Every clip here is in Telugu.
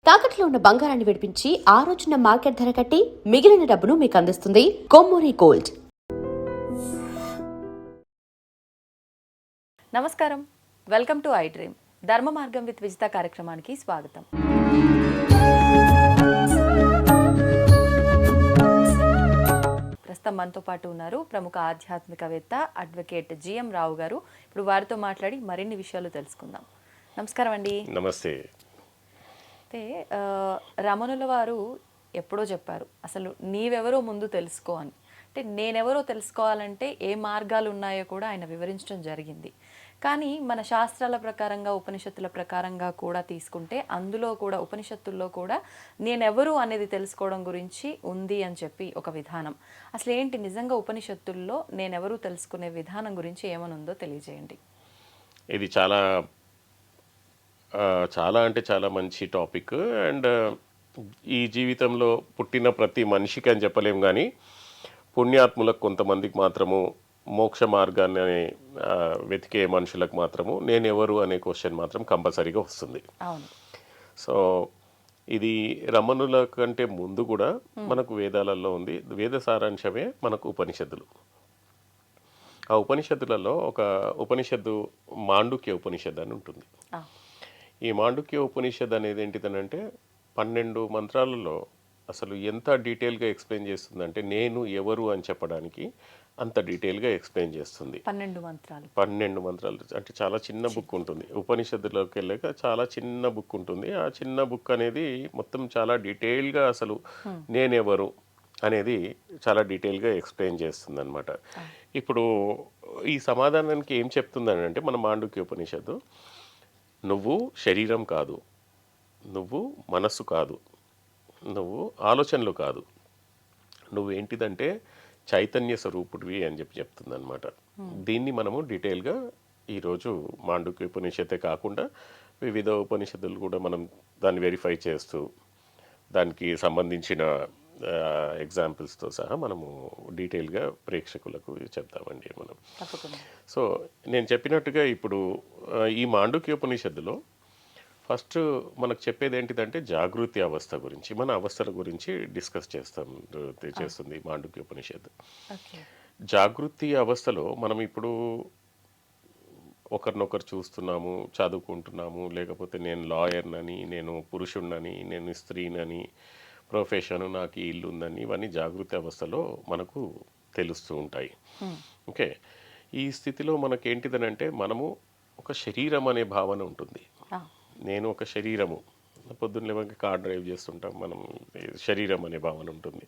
తాకట్లో ఉన్న బంగారాన్ని విడిపించి ఆ రోజున మార్కెట్ ధర కట్టి మిగిలిన డబ్బును మీకు అందిస్తుంది కొమ్మూరి గోల్డ్. నమస్కారం, వెల్కమ్ టు ఐ డ్రీమ్. ధర్మ మార్గం విత్ విజిత కార్యక్రమానికి స్వాగతం. ప్రస్తుతం మనతో పాటు ఉన్నారు ప్రముఖ ఆధ్యాత్మికవేత్త అడ్వకేట్ జిఎం రావు గారు. ఇప్పుడు వారితో మాట్లాడి మరిన్ని విషయాలు తెలుసుకుందాం. నమస్కారం అండి. నమస్తే. అయితే రమణుల వారు ఎప్పుడో చెప్పారు, అసలు నీవెవరో ముందు తెలుసుకో అని. అంటే నేనెవరో తెలుసుకోవాలంటే ఏ మార్గాలు ఉన్నాయో కూడా ఆయన వివరించడం జరిగింది. కానీ మన శాస్త్రాల ప్రకారంగా, ఉపనిషత్తుల ప్రకారంగా కూడా తీసుకుంటే అందులో కూడా, ఉపనిషత్తుల్లో కూడా నేనెవరు అనేది తెలుసుకోవడం గురించి ఉంది అని చెప్పి ఒక విధానం. అసలు ఏంటి నిజంగా ఉపనిషత్తుల్లో నేనెవరు తెలుసుకునే విధానం గురించి ఏమనుందో తెలియజేయండి. ఇది చాలా అంటే చాలా మంచి టాపిక్. అండ్ ఈ జీవితంలో పుట్టిన ప్రతి మనిషికి అని చెప్పలేం, కానీ పుణ్యాత్ములకు కొంతమందికి మాత్రము, మోక్ష మార్గాన్ని వెతికే మనుషులకు మాత్రము నేనెవరు అనే క్వశ్చన్ మాత్రం కంపల్సరీగా వస్తుంది. సో ఇది రమణుల కంటే ముందు కూడా మనకు వేదాలలో ఉంది. వేద సారాంశమే మనకు ఉపనిషత్తులు. ఆ ఉపనిషత్తులలో ఒక ఉపనిషత్తు మాండుక్య ఉపనిషత్తు అని ఉంటుంది. ఈ మాండుక్య ఉపనిషత్ అనేది ఏంటిదనంటే 12 మంత్రాలలో అసలు ఎంత డీటెయిల్గా ఎక్స్ప్లెయిన్ చేస్తుందంటే, నేను ఎవరు అని చెప్పడానికి అంత డీటెయిల్గా ఎక్స్ప్లెయిన్ చేస్తుంది. 12 మంత్రాలు అంటే చాలా చిన్న బుక్ ఉంటుంది. ఉపనిషత్తులోకి వెళ్ళాక చాలా చిన్న బుక్ ఉంటుంది. ఆ చిన్న బుక్ అనేది మొత్తం చాలా డీటెయిల్గా అసలు నేనెవరు అనేది చాలా డీటెయిల్గా ఎక్స్ప్లెయిన్ చేస్తుంది అనమాట. ఇప్పుడు ఈ సమాధానానికి ఏం చెప్తుందని అంటే, మన మాండుక్య ఉపనిషత్తు, నువ్వు శరీరం కాదు, నువ్వు మనస్సు కాదు, నువ్వు ఆలోచనలు కాదు, నువ్వు ఏంటిదంటే చైతన్య స్వరూపుడివి అని చెప్తుంది అనమాట. దీన్ని మనము డీటెయిల్గా ఈరోజు మాండుక్య ఉపనిషత్తే కాకుండా వివిధ ఉపనిషత్తులు కూడా మనం దాన్ని వెరిఫై చేస్తూ దానికి సంబంధించిన ఎగ్జాంపుల్స్తో సహా మనము డీటెయిల్గా ప్రేక్షకులకు చెప్తామండి మనం. సో నేను చెప్పినట్టుగా ఇప్పుడు ఈ మాండుక్య ఉపనిషత్తులో ఫస్ట్ మనకు చెప్పేది ఏంటిదంటే జాగృతి అవస్థ గురించి, మన అవస్థల గురించి డిస్కస్ చేస్తుంది మాండుక్య ఉపనిషత్తు. జాగృతి అవస్థలో మనం ఇప్పుడు ఒకరినొకరు చూస్తున్నాము, చదువుకుంటున్నాము, లేకపోతే నేను లాయర్నని, నేను పురుషుడినని, నేను స్త్రీనని, ప్రొఫెషన్, నాకు ఇల్లు ఉందని, ఇవన్నీ జాగృతి అవస్థలో మనకు తెలుస్తూ ఉంటాయి. ఓకే, ఈ స్థితిలో మనకేంటిదనంటే మనము ఒక శరీరం అనే భావన ఉంటుంది. నేను ఒక శరీరము, పొద్దున్న లేవక కార్ డ్రైవ్ చేస్తుంటాం, మనం శరీరం అనే భావన ఉంటుంది.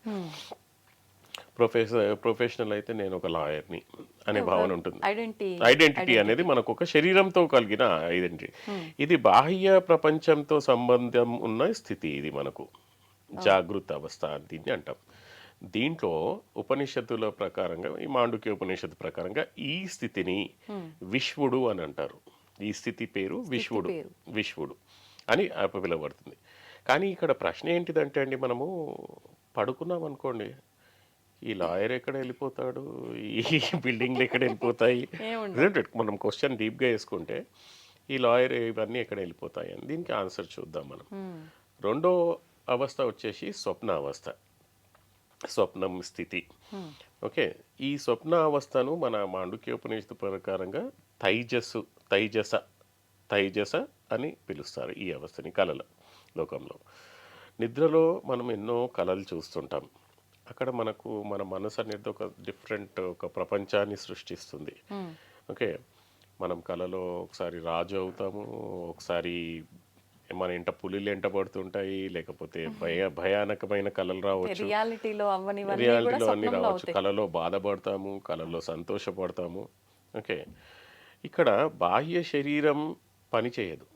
ప్రొఫెషనల్ అయితే నేను ఒక లాయర్ని అనే భావన ఉంటుంది. ఐడెంటిటీ అనేది మనకు ఒక శరీరంతో కలిగిన ఐడెంటిటీ. ఇది బాహ్య ప్రపంచంతో సంబంధం ఉన్న స్థితి. ఇది మనకు జాగృత అవస్థ అని దీన్ని అంటాం. దీంట్లో ఉపనిషత్తుల ప్రకారంగా, ఈ మాండుక్య ఉపనిషత్తు ప్రకారంగా ఈ స్థితిని విశ్వడు అని అంటారు. ఈ స్థితి పేరు విశ్వడు అని పిలువబడుతుంది. కానీ ఇక్కడ ప్రశ్న ఏంటిదంటే అండి, మనము పడుకున్నాం అనుకోండి, ఈ లాయర్ ఎక్కడ వెళ్ళిపోతాడు, ఈ బిల్డింగ్లు ఎక్కడ వెళ్ళిపోతాయి, మనం క్వశ్చన్ డీప్గా వేసుకుంటే ఈ లాయర్ ఇవన్నీ ఎక్కడ వెళ్ళిపోతాయి అని దీనికి ఆన్సర్ చూద్దాం మనం. రెండో అవస్థ వచ్చేసి స్వప్న అవస్థ, స్వప్నం స్థితి. ఓకే, ఈ స్వప్న అవస్థను మన మాండుక్య ఉపనిషత్తు ప్రకారంగా తైజస అని పిలుస్తారు. ఈ అవస్థని కళల లోకంలో, నిద్రలో మనం ఎన్నో కళలు చూస్తుంటాం. అక్కడ మనకు మన మనసు అనేది ఒక డిఫరెంట్ ఒక ప్రపంచాన్ని సృష్టిస్తుంది. ఓకే, మనం కళలో ఒకసారి రాజు అవుతాము, ఒకసారి మన ఇంట పులిలు ఎంట పడుతుంటాయి, లేకపోతే భయానకమైన కళలు రావచ్చు, రియాలిటీలో అన్ని రావచ్చు. కళలో బాధపడతాము, కళలో సంతోషపడతాము. ఓకే, ఇక్కడ బాహ్య శరీరం పని చేయదు.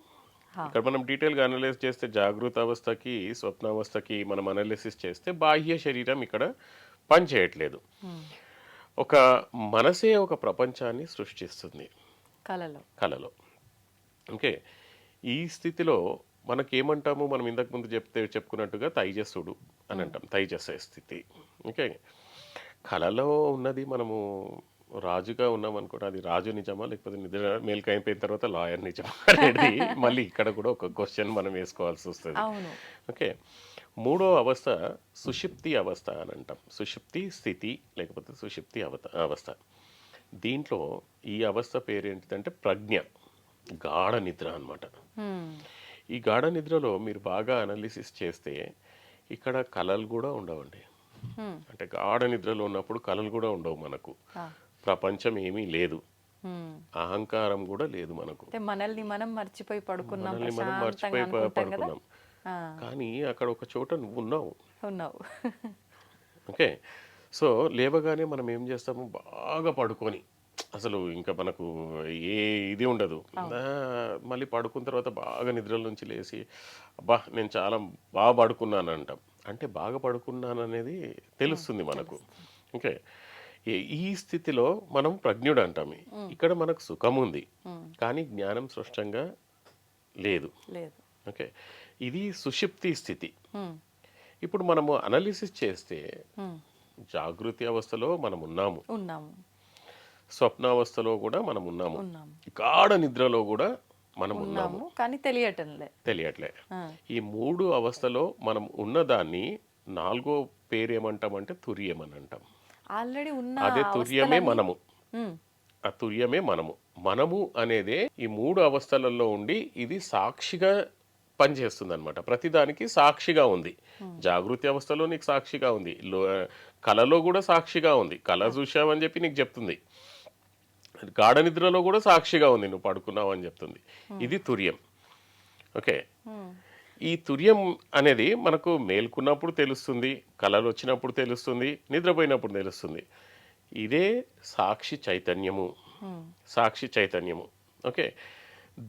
ఇక్కడ మనం డీటెయిల్గా అనలైజ్ చేస్తే, జాగృత అవస్థకి స్వప్నావస్థకి మనం అనలిసిస్ చేస్తే బాహ్య శరీరం ఇక్కడ పని చేయట్లేదు. ఒక మనసే ఒక ప్రపంచాన్ని సృష్టిస్తుంది కళలో. ఓకే, ఈ స్థితిలో మనకేమంటాము, మనం ఇంతకుముందు చెప్పుకున్నట్టుగా తైజస్సుడు అని అంటాం, తైజస స్థితి. ఓకే, కళలో ఉన్నది మనము రాజుగా ఉన్నాం అనుకోండి, అది రాజు నిజమా లేకపోతే నిద్ర మేల్కి అయిపోయిన తర్వాత లాయర్ నిజమా అనేది మళ్ళీ ఇక్కడ కూడా ఒక క్వశ్చన్ మనం వేసుకోవాల్సి వస్తుంది. అవును. ఓకే. మూడో అవస్థ సుషుప్తి అవస్థ అని అంటాం. సుషుప్తి స్థితి లేకపోతే సుషుప్తి అవస్థ. దీంట్లో ఈ అవస్థ పేరేంటిదంటే ప్రజ్ఞ, గాఢ నిద్ర అన్నమాట. ఈ గాఢ నిద్రలో మీరు బాగా అనాలిసిస్ చేస్తే ఇక్కడ కళలు కూడా ఉండవండి. అంటే గాఢ నిద్రలో ఉన్నప్పుడు కళలు కూడా ఉండవు మనకు. ప్రపంచం ఏమీ లేదు, అహంకారం కూడా లేదు మనకు. అంటే మనల్ని మనం మర్చిపోయి పడుకున్నాం, మనల్ని మనం ప్రశాంతంగా మర్చిపోయి అనుకుంటాం కదా. పడుకున్నాం. కానీ అక్కడ ఒక చోట నువ్వు ఉన్నావు. ఉన్నావు. ఓకే. సో లేవగానే మనం ఏం చేస్తాము, బాగా పడుకొని అసలు ఇంకా మనకు ఏ ఇది ఉండదు. మళ్ళీ పడుకున్న తర్వాత బాగా నిద్రల నుంచి లేచి అబ్బా నేను చాలా బాగా పడుకున్నాను అంటాం. అంటే బాగా పడుకున్నాను అనేది తెలుస్తుంది మనకు. ఓకే. ఈ స్థితిలో మనం ప్రజ్ఞుడు అంటాం. ఇక్కడ మనకు సుఖం ఉంది కానీ జ్ఞానం స్పష్టంగా లేదు. లేదు. ఓకే. ఇది సుషుప్తి స్థితి. ఇప్పుడు మనము అనాలిసిస్ చేస్తే జాగృతి అవస్థలో మనం ఉన్నాము, స్వప్నావస్థలో కూడా మనం ఉన్నాము, గాఢ నిద్రలో కూడా మనం ఉన్నాము, కానీ తెలియట్లే. ఈ మూడు అవస్థలో మనం ఉన్నదాన్ని నాలుగో పేరు ఏమంటామంటే తుర్యం అని అంటాం. ఆల్రెడీ ఉన్న అదే తుర్యమే మనము. ఆ తుర్యమే మనము. మనము అనేదే ఈ మూడు అవస్థలలో ఉండి ఇది సాక్షిగా పనిచేస్తుంది అనమాట. ప్రతిదానికి సాక్షిగా ఉంది. జాగృతి అవస్థలో నీకు సాక్షిగా ఉంది, కళలో కూడా సాక్షిగా ఉంది. కళ చూసావని చెప్పి నీకు చెప్తుంది. గాఢ నిద్రలో కూడా సాక్షిగా ఉంది, నువ్వు పడుకున్నావు అని చెప్తుంది. ఇది తుర్యం. ఓకే. ఈ తుర్యం అనేది మనకు మేల్కున్నప్పుడు తెలుస్తుంది, కళలు వచ్చినప్పుడు తెలుస్తుంది, నిద్రపోయినప్పుడు తెలుస్తుంది. ఇదే సాక్షి చైతన్యము. సాక్షి చైతన్యము. ఓకే.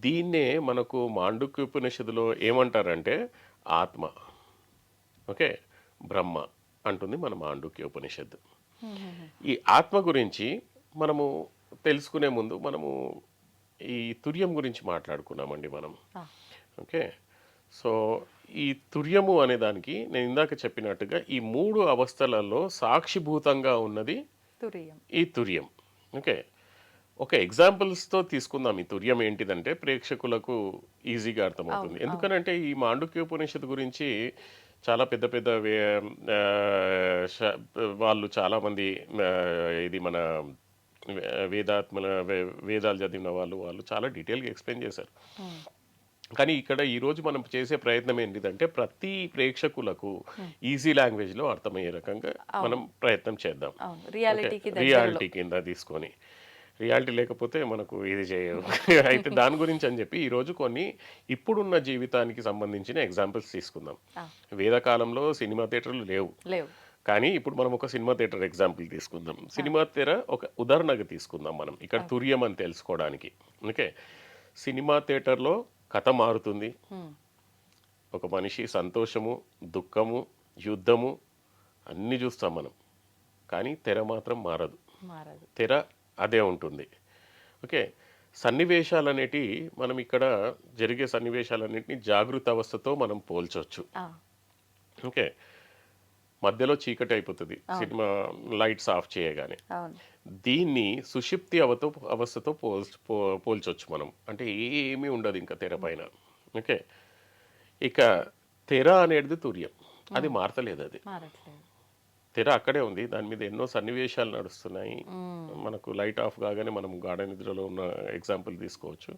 దీన్నే మనకు మాండుక్యోపనిషత్తులో ఏమంటారంటే ఆత్మ. ఓకే. బ్రహ్మ అంటుంది మన మాండుక్యోపనిషత్తు. ఈ ఆత్మ గురించి మనము తెలుసుకునే ముందు మనము ఈ తుర్యం గురించి మాట్లాడుకున్నామండి మనం. ఓకే. సో ఈ తుర్యము అనే దానికి నేను ఇందాక చెప్పినట్టుగా ఈ మూడు అవస్థలలో సాక్షిభూతంగా ఉన్నది ఈ తుర్యం. ఓకే. ఒక ఎగ్జాంపుల్స్తో తీసుకుందాం. ఈ తుర్యం ఏంటిదంటే ప్రేక్షకులకు ఈజీగా అర్థమవుతుంది. ఎందుకనంటే ఈ మాండుక్యోపనిషత్తు గురించి చాలా పెద్ద పెద్ద వాళ్ళు చాలామంది ఇది మన వేదాలు చదివిన వాళ్ళు చాలా డీటెయిల్గా ఎక్స్ప్లెయిన్ చేశారు. కానీ ఇక్కడ ఈరోజు మనం చేసే ప్రయత్నం ఏంటిదంటే ప్రతి ప్రేక్షకులకు ఈజీ లాంగ్వేజ్లో అర్థమయ్యే రకంగా మనం ప్రయత్నం చేద్దాం. రియాలిటీ కింద తీసుకొని, రియాలిటీ లేకపోతే మనకు ఇది చేయవు. అయితే దాని గురించి అని చెప్పి ఈరోజు కొన్ని ఇప్పుడున్న జీవితానికి సంబంధించిన ఎగ్జాంపుల్స్ తీసుకుందాం. వేదకాలంలో సినిమా థియేటర్లు లేవు, కానీ ఇప్పుడు మనం ఒక సినిమా థియేటర్ ఎగ్జాంపుల్ తీసుకుందాం. సినిమా థియేటర్ ఒక ఉదాహరణగా తీసుకుందాం మనం ఇక్కడ తుర్యం అని తెలుసుకోవడానికి. ఓకే. సినిమా థియేటర్లో కథ మారుతుంది. ఒక మనిషి సంతోషము, దుఃఖము, యుద్ధము అన్నీ చూస్తాం మనం. కానీ తెర మాత్రం మారదు. తెర అదే ఉంటుంది. ఓకే. సన్నివేశాలు అనేటివి మనం ఇక్కడ జరిగే సన్నివేశాలన్నింటినీ జాగృత అవస్థతో మనం పోల్చవచ్చు. ఓకే. మధ్యలో చీకటి అయిపోతుంది సినిమా లైట్స్ ఆఫ్ చేయగానే. దీన్ని సుషుప్తి అవస్థతో పోల్చొచ్చు మనం. అంటే ఏమీ ఉండదు ఇంకా తెర పైన. ఓకే. ఇక తెర అనేది తుర్యం, అది మారతలేదు. అది తెర అక్కడే ఉంది, దాని మీద ఎన్నో సన్నివేశాలు నడుస్తున్నాయి. మనకు లైట్ ఆఫ్ కాగానే మనం గాఢ నిద్రలో ఉన్న ఎగ్జాంపుల్ తీసుకోవచ్చు.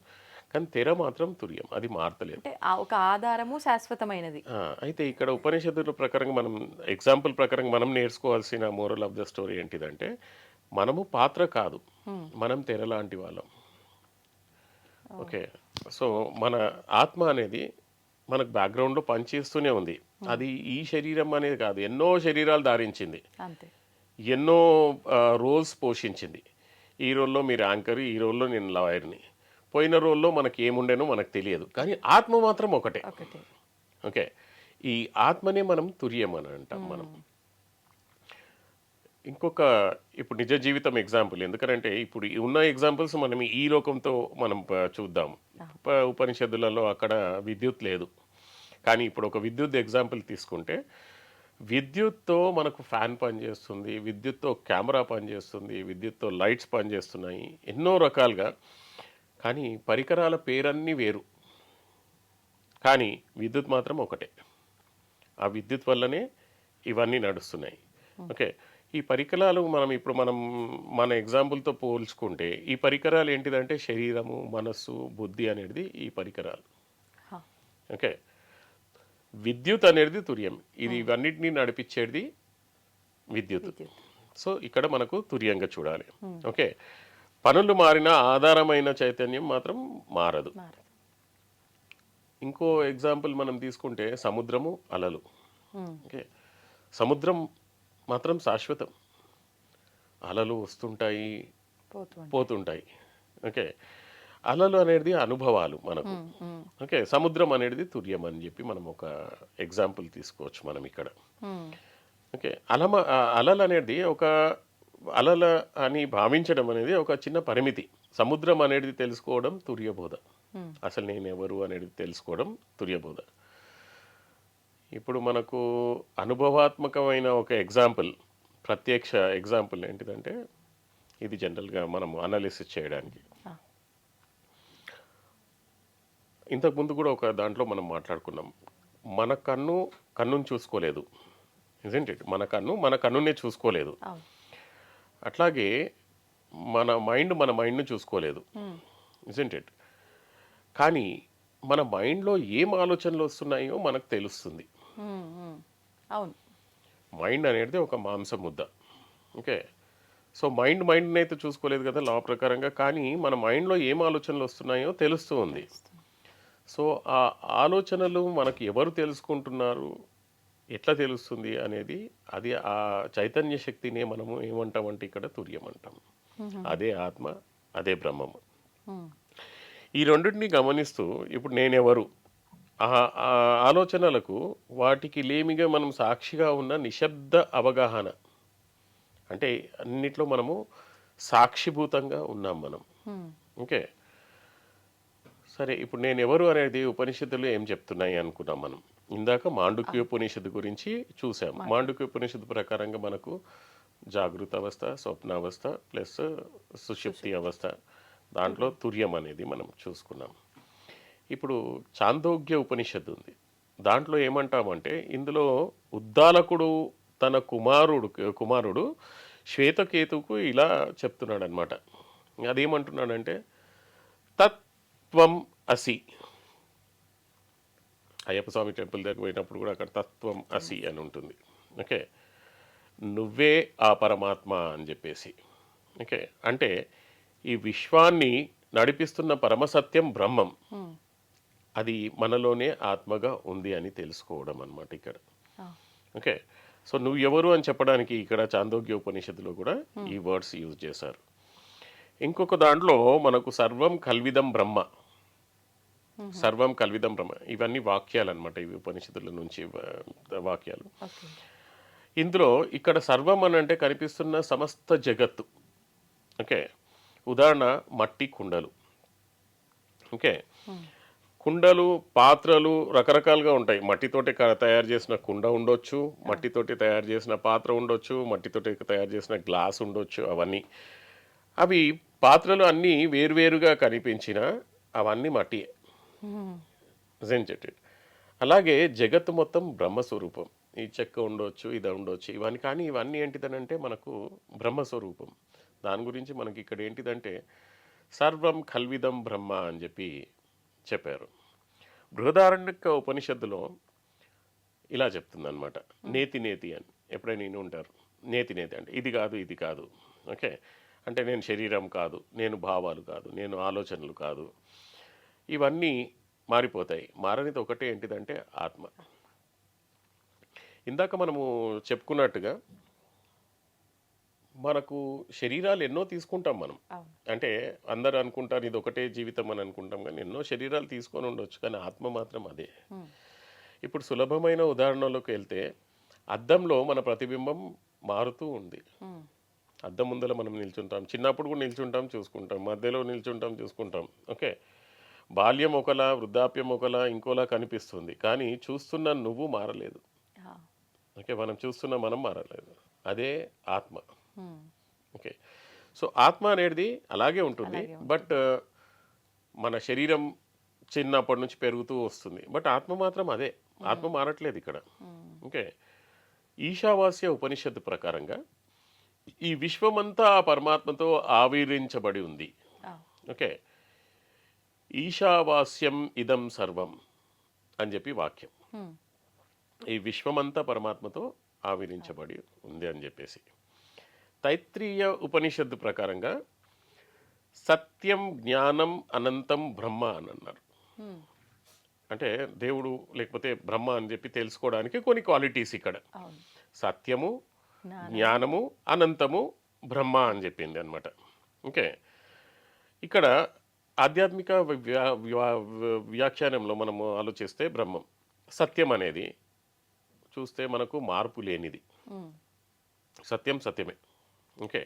కానీ తెర మాత్రం తుర్యం, అది మారతలేదు. ఒక ఆధారము శాశ్వతమైనది. అయితే ఇక్కడ ఉపనిషత్తుల ప్రకారంగా మనం ఎగ్జాంపుల్ ప్రకారంగా మనం నేర్చుకోవాల్సిన మోరల్ ఆఫ్ ద స్టోరీ ఏంటిదంటే మనము పాత్ర కాదు, మనం తెర లాంటి వాళ్ళం. ఓకే. సో మన ఆత్మ అనేది మనకు బ్యాక్గ్రౌండ్లో పనిచేస్తూనే ఉంది. అది ఈ శరీరం అనేది కాదు, ఎన్నో శరీరాలు ధారించింది, ఎన్నో రోల్స్ పోషించింది. ఈ రోల్లో మీరు యాంకర్, ఈ రోల్లో నేను లాయర్ని, పోయిన రోల్లో మనకి ఏముండేనో మనకు తెలియదు, కానీ ఆత్మ మాత్రం ఒకటే. ఓకే. ఈ ఆత్మనే మనం తుర్యం అని అంటాం మనం. ఇంకొక ఇప్పుడు నిజ జీవితం ఎగ్జాంపుల్, ఎందుకంటే ఇప్పుడు ఉన్న ఎగ్జాంపుల్స్ మనం ఈ లోకంతో మనం చూద్దాం. ఉపనిషత్తులలో అక్కడ విద్యుత్ లేదు, కానీ ఇప్పుడు ఒక విద్యుత్ ఎగ్జాంపుల్ తీసుకుంటే విద్యుత్తో మనకు ఫ్యాన్ పనిచేస్తుంది, విద్యుత్తో కెమెరా పనిచేస్తుంది, విద్యుత్తో లైట్స్ పనిచేస్తున్నాయి, ఎన్నో రకాలుగా. కానీ పరికరాల పేరన్నీ వేరు, కానీ విద్యుత్ మాత్రం ఒకటే. ఆ విద్యుత్ వల్లనే ఇవన్నీ నడుస్తున్నాయి. ఓకే, ఈ పరికరాలు మనం మన ఎగ్జాంపుల్తో పోల్చుకుంటే ఈ పరికరాలు ఏంటిదంటే శరీరము, మనస్సు, బుద్ధి అనేది ఈ పరికరాలు. ఓకే, విద్యుత్ అనేది తుర్యం, ఇది ఇవన్నిటినీ నడిపించేది విద్యుత్. సో ఇక్కడ మనకు తుర్యంగా చూడాలి. ఓకే, పనులు మారిన ఆధారమైన చైతన్యం మాత్రం మారదు. ఇంకో ఎగ్జాంపుల్ మనం తీసుకుంటే సముద్రము, అలలు. ఓకే, సముద్రం మాత్రం శాశ్వతం, అలలు వస్తుంటాయి పోతుంటాయి. ఓకే, అలలు అనేది అనుభవాలు మనకు. ఓకే, సముద్రం అనేది తుర్యం అని చెప్పి మనం ఒక ఎగ్జాంపుల్ తీసుకోవచ్చు మనం ఇక్కడ. ఓకే, అలలు అనేది అలల అని భావించడం అనేది ఒక చిన్న పరిమితి. సముద్రం అనేది తెలుసుకోవడం తుర్యబోధ, అసలు నేను ఎవరు అనేది తెలుసుకోవడం తుర్యబోధ. ఇప్పుడు మనకు అనుభవాత్మకమైన ఒక ఎగ్జాంపుల్, ప్రత్యక్ష ఎగ్జాంపుల్ ఏంటిదంటే ఇది జనరల్గా మనం అనాలిసిస్ చేయడానికి. ఇంతకుముందు కూడా ఒక దాంట్లో మనం మాట్లాడుకున్నాం, మన కన్నుని చూసుకోలేదు, ఇజంట్ ఇట్? మన కన్నునే చూసుకోలేదు. అట్లాగే మన మైండ్ను చూసుకోలేదు, ఇజంట్ ఇట్? కానీ మన మైండ్లో ఏం ఆలోచనలు వస్తున్నాయో మనకు తెలుస్తుంది. అవును, మైండ్ అనేది ఒక మాంస ముద్ద. ఓకే, సో మైండ్ని అయితే చూసుకోలేదు కదా లా ప్రకారంగా, కానీ మన మైండ్లో ఏం ఆలోచనలు వస్తున్నాయో తెలుస్తూ ఉంది. సో ఆ ఆలోచనలు మనకు ఎవరు తెలుసుకుంటున్నారు, ఎట్లా తెలుస్తుంది అనేది, అది ఆ చైతన్య శక్తినే మనము ఏమంటామంటే ఇక్కడ తుర్యం అంటాం. అదే ఆత్మ, అదే బ్రహ్మము. ఈ రెండింటిని గమనిస్తూ ఇప్పుడు నేనెవరు, ఆ ఆలోచనలకు వాటికి లేమిగా మనం సాక్షిగా ఉన్న నిశ్శబ్ద అవగాహన, అంటే అన్నిట్లో మనము సాక్షిభూతంగా ఉన్నాం మనం. ఓకే, సరే, ఇప్పుడు నేను ఎవరు అనేది ఉపనిషత్తులు ఏం చెప్తున్నాయి అనుకున్నాం మనం. ఇందాక మాండుక్యోపనిషత్తు గురించి చూసాం. మాండుక్యోపనిషత్తు ప్రకారంగా మనకు జాగృత అవస్థ, స్వప్నావస్థ ప్లస్ సుషుప్తి అవస్థ, దాంట్లో తుర్యం అనేది మనం చూసుకున్నాం. ఇప్పుడు చాందోగ్య ఉపనిషత్తు ఉంది, దాంట్లో ఏమంటామంటే ఇందులో ఉద్దాలకుడు తన కుమారుడు శ్వేతకేతుకు ఇలా చెప్తున్నాడు అనమాట. అదేమంటున్నాడంటే తత్వం అసి. అయ్యప్ప స్వామి టెంపుల్ దగ్గర పోయినప్పుడు కూడా అక్కడ తత్వం అసి అని ఉంటుంది. ఓకే, నువ్వే ఆ పరమాత్మ అని చెప్పేసి. ఓకే, అంటే ఈ విశ్వాన్ని నడిపిస్తున్న పరమసత్యం బ్రహ్మం, అది మనలోనే ఆత్మగా ఉంది అని తెలుసుకోవడం అన్నమాట ఇక్కడ. ఓకే, సో నువ్వు ఎవరు అని చెప్పడానికి ఇక్కడ చాందోగ్య ఉపనిషత్తులో కూడా ఈ వర్డ్స్ యూజ్ చేశారు. ఇంకొక దాంట్లో మనకు సర్వం కల్విదం బ్రహ్మ, సర్వం కల్విదం బ్రహ్మ, ఇవన్నీ వాక్యాలు అనమాట, ఇవి ఉపనిషత్తుల నుంచి వాక్యాలు. ఇందులో ఇక్కడ సర్వం అని అంటే కనిపిస్తున్న సమస్త జగత్తు. ఓకే, ఉదాహరణ మట్టి కుండలు. ఓకే, కుండలు, పాత్రలు రకరకాలుగా ఉంటాయి. మట్టితోటి తయారు చేసిన కుండ ఉండొచ్చు, మట్టితోటి తయారు చేసిన పాత్ర ఉండొచ్చు, మట్టితోటి తయారు చేసిన గ్లాస్ ఉండొచ్చు. అవి పాత్రలు అన్నీ వేరువేరుగా కనిపించిన అవన్నీ మట్టియే. అలాగే జగత్తు మొత్తం బ్రహ్మస్వరూపం. ఈ చెక్క ఉండొచ్చు, ఇది ఉండొచ్చు, ఇవన్నీ. కానీ ఇవన్నీ ఏంటిదనంటే మనకు బ్రహ్మస్వరూపం. దాని గురించి మనకి ఇక్కడ ఏంటిదంటే సర్వం కల్విదం బ్రహ్మ అని చెప్పి చెప్పారు. బృహదారణ్యక ఉపనిషత్తులో ఇలా చెప్తుంది అనమాట, నేతి నేతి అని. ఎప్పుడైనా నేను ఉంటారు నేతి నేతి అంటే ఇది కాదు ఇది కాదు. ఓకే, అంటే నేను శరీరం కాదు, నేను భావాలు కాదు, నేను ఆలోచనలు కాదు, ఇవన్నీ మారిపోతాయి. మారనిది ఒకటే ఏంటిదంటే ఆత్మ. ఇందాక మనము చెప్పుకున్నట్టుగా మనకు శరీరాలు ఎన్నో తీసుకుంటాం మనం. అంటే అందరు అనుకుంటారు ఇది ఒకటే జీవితం అని అనుకుంటాం, కానీ ఎన్నో శరీరాలు తీసుకొని ఉండొచ్చు, కానీ ఆత్మ మాత్రం అదే. ఇప్పుడు సులభమైన ఉదాహరణలోకి వెళ్తే అద్దంలో మన ప్రతిబింబం మారుతూ ఉంది. అద్దం ముందర మనం నిల్చుంటాం, చిన్నప్పుడు కూడా నిల్చుంటాం చూసుకుంటాం, మధ్యలో నిల్చుంటాం చూసుకుంటాం. ఓకే, బాల్యం ఒకలా, వృద్ధాప్యం ఒకలా, ఇంకోలా కనిపిస్తుంది, కానీ చూస్తున్న నువ్వు మారలేదు. ఓకే, మనం చూస్తున్న మనం మారలేదు, అదే ఆత్మ. Hmm. ఓకే, సో ఆత్మ అనేది అలాగే ఉంటుంది, బట్ మన శరీరం చిన్నప్పటి నుంచి పెరుగుతూ వస్తుంది, బట్ ఆత్మ మాత్రం అదే, ఆత్మ మారట్లేదు ఇక్కడ. ఓకే, ఈశావాస్య ఉపనిషత్తు ప్రకారంగా ఈ విశ్వమంతా ఆ పరమాత్మతో ఆవిరించబడి ఉంది. Ah. ఓకే, ఈశావాస్యం ఇదం సర్వం అని చెప్పి వాక్యం. Hmm. ఈ విశ్వమంతా పరమాత్మతో ఆవిరించబడి ఉంది అని చెప్పేసి. తైత్రీయ ఉపనిషత్తు ప్రకారంగా సత్యం జ్ఞానం అనంతం బ్రహ్మ అని అన్నారు. Hmm. అంటే దేవుడు లేకపోతే బ్రహ్మ అని చెప్పి తెలుసుకోవడానికి కొన్ని క్వాలిటీస్ ఇక్కడ. అవును. సత్యము, జ్ఞానము, అనంతము, బ్రహ్మ అని చెప్పింది అనమాట. ఓకే, ఇక్కడ ఆధ్యాత్మిక వ్యాఖ్యానంలో మనము ఆలోచిస్తే బ్రహ్మం, సత్యం అనేది చూస్తే మనకు మార్పు లేనిది, Hmm. సత్యం సత్యమే. ఓకే,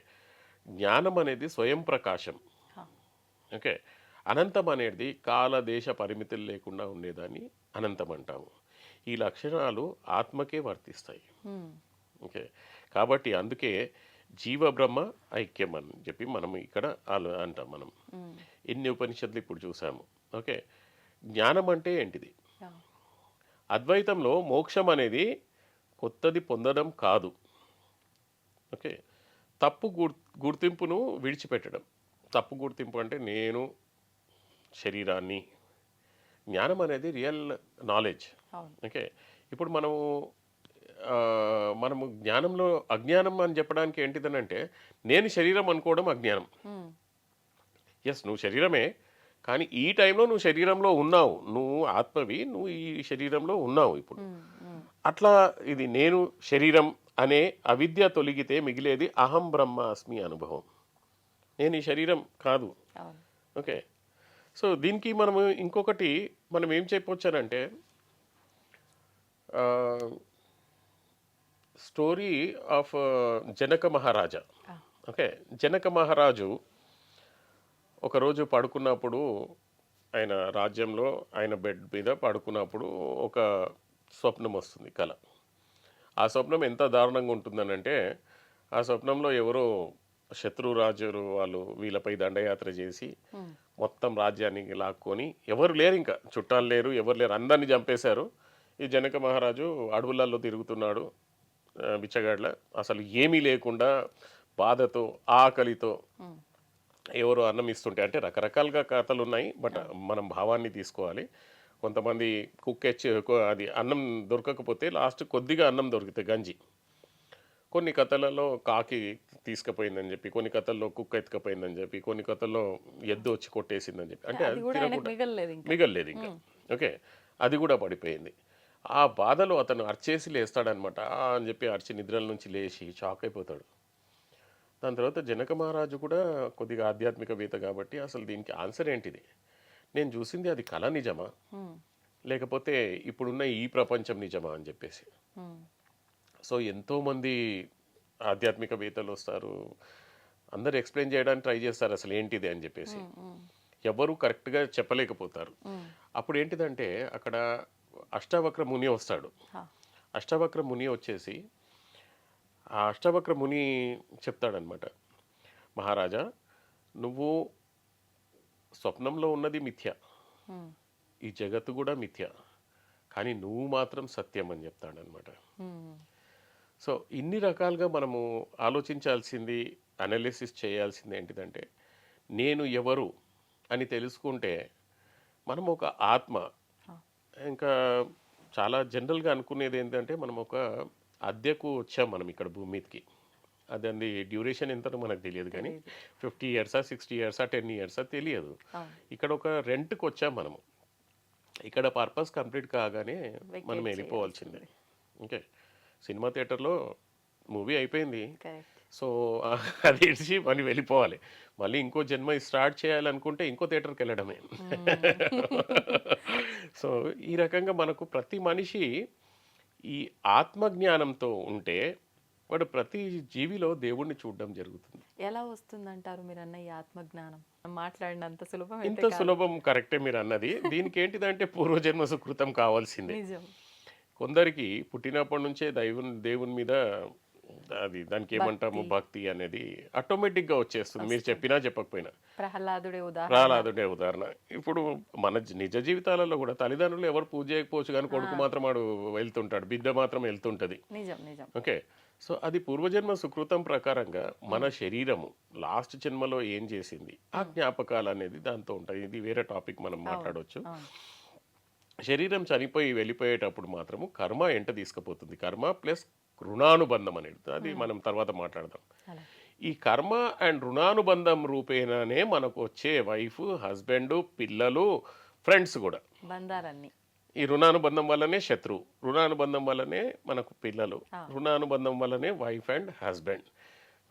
జ్ఞానం అనేది స్వయం ప్రకాశం. Huh. ఓకే, అనంతం అనేది కాల దేశ పరిమితులు లేకుండా ఉండేదాన్ని అనంతం అంటాము. ఈ లక్షణాలు ఆత్మకే వర్తిస్తాయి. Hmm. ఓకే, కాబట్టి అందుకే జీవ బ్రహ్మ ఐక్యం అని చెప్పి మనం ఇక్కడ అంటాం. మనం ఎన్ని ఉపనిషత్తులు ఇప్పుడు చూసాము. ఓకే, జ్ఞానం అంటే ఏంటిది? Yeah. అద్వైతంలో మోక్షం అనేది కొత్తది పొందడం కాదు. ఓకే, తప్పు గుర్తింపును విడిచిపెట్టడం. తప్పు గుర్తింపు అంటే నేను శరీరాన్ని. జ్ఞానం అనేది రియల్ నాలెడ్జ్. అవును. ఓకే, ఇప్పుడు మనము జ్ఞానంలో అజ్ఞానం అని చెప్పడానికి ఏంటిదనంటే నేను శరీరం అనుకోవడం అజ్ఞానం. Hmm. ఎస్, నువ్వు శరీరమే, కానీ ఈ టైంలో నువ్వు శరీరంలో ఉన్నావు, నువ్వు ఆత్మవి, నువ్వు ఈ శరీరంలో ఉన్నావు ఇప్పుడు. అట్లా ఇది నేను శరీరం అనే అవిద్య తొలగితే మిగిలేది అహం బ్రహ్మాస్మి అనుభవం. నేను ఈ శరీరం కాదు. అవును. ఓకే, సో దీనికి మనము ఇంకొకటి మనం ఏం చెప్పొచ్చానంటే story of Janaka Maharaja. Okay, Janaka మహారాజు ఒకరోజు పడుకున్నప్పుడు, ఆయన రాజ్యంలో ఆయన బెడ్ మీద పడుకున్నప్పుడు ఒక స్వప్నం వస్తుంది, కల. ఆ స్వప్నం ఎంత దారుణంగా ఉంటుందనంటే, ఆ స్వప్నంలో ఎవరో శత్రురాజులు వాళ్ళు వీళ్ళపై దండయాత్ర చేసి మొత్తం రాజ్యాన్ని లాక్కొని, ఎవరు లేరు, ఇంకా చుట్టాలు లేరు, ఎవరు లేరు, అందరినీ చంపేశారు. ఈ జనక మహారాజు అడవులలో తిరుగుతున్నాడు, బిచ్చగాడ్ల, అసలు ఏమీ లేకుండా బాధతో ఆకలితో. ఎవరు అన్నం ఇస్తుంటే, అంటే రకరకాలుగా కథలు ఉన్నాయి, బట్ మనం భావాన్ని తీసుకోవాలి. కొంతమంది అది అన్నం దొరకకపోతే లాస్ట్ కొద్దిగా అన్నం దొరికితే గంజి. కొన్ని కథలలో కాకి తీసుకుపోయిందని చెప్పి, కొన్ని కథల్లో కుక్క ఎత్తుకపోయిందని చెప్పి, కొన్ని కథల్లో ఎద్దు వచ్చి కొట్టేసిందని చెప్పి, అంటే అది తినకుండా మిగల్లేదు ఇంకా. ఓకే, అది కూడా పడిపోయింది. ఆ బాధలో అతను అర్చేసి లేస్తాడనమాట. అని చెప్పి అర్చి నిద్రల నుంచి లేచి షాక్ అయిపోతాడు. దాని తర్వాత జనక మహారాజు కూడా కొద్దిగా ఆధ్యాత్మికవేత్త కాబట్టి అసలు దీనికి ఆన్సర్ ఏంటిది, నేను చూసింది అది కళ నిజమా, లేకపోతే ఇప్పుడున్న ఈ ప్రపంచం నిజమా అని చెప్పేసి. సో ఎంతోమంది ఆధ్యాత్మికవేత్తలు వస్తారు, అందరు ఎక్స్ప్లెయిన్ చేయడానికి ట్రై చేస్తారు అసలు ఏంటిది అని చెప్పేసి. ఎవరు కరెక్ట్గా చెప్పలేకపోతారు. అప్పుడు ఏంటిదంటే అక్కడ అష్టావక్ర ముని వస్తాడు. అష్టావక్ర ముని వచ్చేసి ఆ అష్టావక్ర ముని చెప్తాడనమాట, మహారాజా నువ్వు స్వప్నంలో ఉన్నది మిథ్య, ఈ జగత్తు కూడా మిథ్య, కానీ నువ్వు మాత్రం సత్యం అని చెప్తాడనమాట. సో ఇన్ని రకాలుగా మనము ఆలోచించాల్సింది, అనాలిసిస్ చేయాల్సింది ఏంటిదంటే, నేను ఎవరు అని తెలుసుకుంటే మనం ఒక ఆత్మ. ఇంకా చాలా జనరల్గా అనుకునేది ఏంటంటే, మనం ఒక అద్దెకు వచ్చాం మనం ఇక్కడ భూమి మీదకి. అదండి డ్యూరేషన్ ఎంతనో మనకు తెలియదు, కానీ 50 ఇయర్సా 60 ఇయర్సా 10 ఇయర్సా తెలియదు. ఇక్కడ ఒక రెంట్కి వచ్చాం మనము. ఇక్కడ పర్పస్ కంప్లీట్ కాగానే మనం వెళ్ళిపోవాల్సిందే. ఓకే, సినిమా థియేటర్లో మూవీ అయిపోయింది, సో అది ఇడిచి మళ్ళీ వెళ్ళిపోవాలి. మళ్ళీ ఇంకో జన్మ స్టార్ట్ చేయాలనుకుంటే ఇంకో థియేటర్కి వెళ్ళడమే. సో ఈ రకంగా మనకు ప్రతి మనిషి ఈ ఆత్మజ్ఞానంతో ఉంటే వాడు ప్రతి జీవిలో దేవుణ్ణి చూడడం జరుగుతుంది. ఎలా వస్తుందంటారు మీరు అన్న ఈ ఆత్మజ్ఞానం? మాట్లాడినంత సులభం ఇంత సులభం కరెక్టే మీరు అన్నది. దీనికి ఏంటిదంటే పూర్వజన్మ సుకృతం కావాల్సిందే. కొందరికి పుట్టినప్పటి నుంచే దేవుని మీద అది దానికి ఏమంటాము భక్తి అనేది ఆటోమేటిక్గా వచ్చేస్తుంది, మీరు చెప్పినా చెప్పకపోయినా. ప్రహ్లాదుడే ఉదాహరణ. ప్రహ్లాదుడే ఉదాహరణ. ఇప్పుడు మన నిజ జీవితాలలో కూడా తల్లిదండ్రులు ఎవరు పూజ చేయకపోవచ్చు, కానీ కొడుకు మాత్రం వాడు వెళ్తుంటాడు, బిడ్డ మాత్రం వెళ్తుంటది. నిజం నిజం. ఓకే, సో అది పూర్వజన్మ సుకృతం ప్రకారంగా మన శరీరము లాస్ట్ జన్మలో ఏం చేసింది ఆ జ్ఞాపకాలు అనేది దాంతో ఉంటాయి. ఇది వేరే టాపిక్, మనం మాట్లాడవచ్చు. శరీరం చనిపోయి వెళ్ళిపోయేటప్పుడు మాత్రము కర్మ ఎంట తీసుకుపోతుంది. కర్మ ప్లస్ రుణానుబంధం అనేది, అది మనం తర్వాత మాట్లాడదాం. ఈ కర్మ అండ్ రుణానుబంధం రూపేణనే మనకు వచ్చే వైఫ్, హస్బెండ్, పిల్లలు, ఫ్రెండ్స్ కూడా బంధాలన్నీ ఈ రుణానుబంధం వల్లనే శత్రువు, రుణానుబంధం వల్లనే మనకు పిల్లలు, రుణానుబంధం వల్లనే వైఫ్ అండ్ హస్బెండ్.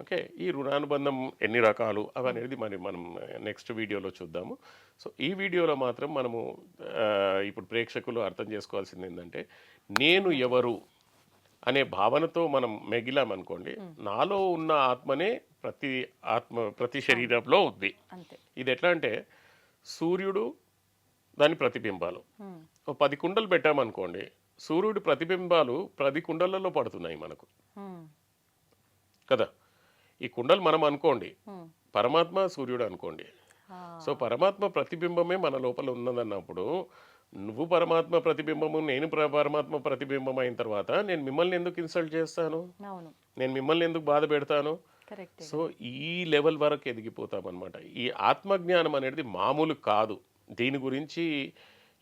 ఓకే, ఈ రుణానుబంధం ఎన్ని రకాలు అవనేది మనం నెక్స్ట్ వీడియోలో చూద్దాము. సో ఈ వీడియోలో మాత్రం మనము ఇప్పుడు ప్రేక్షకులు అర్థం చేసుకోవాల్సింది ఏంటంటే, నేను ఎవరు అనే భావనతో మనం మెగిలామనుకోండి, నాలో ఉన్న ఆత్మనే ప్రతి శరీరంలో ఉంది. ఇది ఎట్లా అంటే, సూర్యుడు దాని ప్రతిబింబాలు, 10 కుండలు పెట్టామనుకోండి, సూర్యుడి ప్రతిబింబాలు 10 కుండలలో పడుతున్నాయి మనకు కదా. ఈ కుండలు మనం అనుకోండి, పరమాత్మ సూర్యుడు అనుకోండి. సో పరమాత్మ ప్రతిబింబమే మన లోపల ఉన్నదన్నప్పుడు, నువ్వు పరమాత్మ ప్రతిబింబము, నేను పరమాత్మ ప్రతిబింబం అయిన తర్వాత నేను మిమ్మల్ని ఎందుకు ఇన్సల్ట్ చేస్తాను, నేను మిమ్మల్ని ఎందుకు బాధ పెడతాను? సో ఈ లెవెల్ వరకు ఎదిగిపోతామన్నమాట. ఈ ఆత్మజ్ఞానం అనేది మామూలు కాదు. దీని గురించి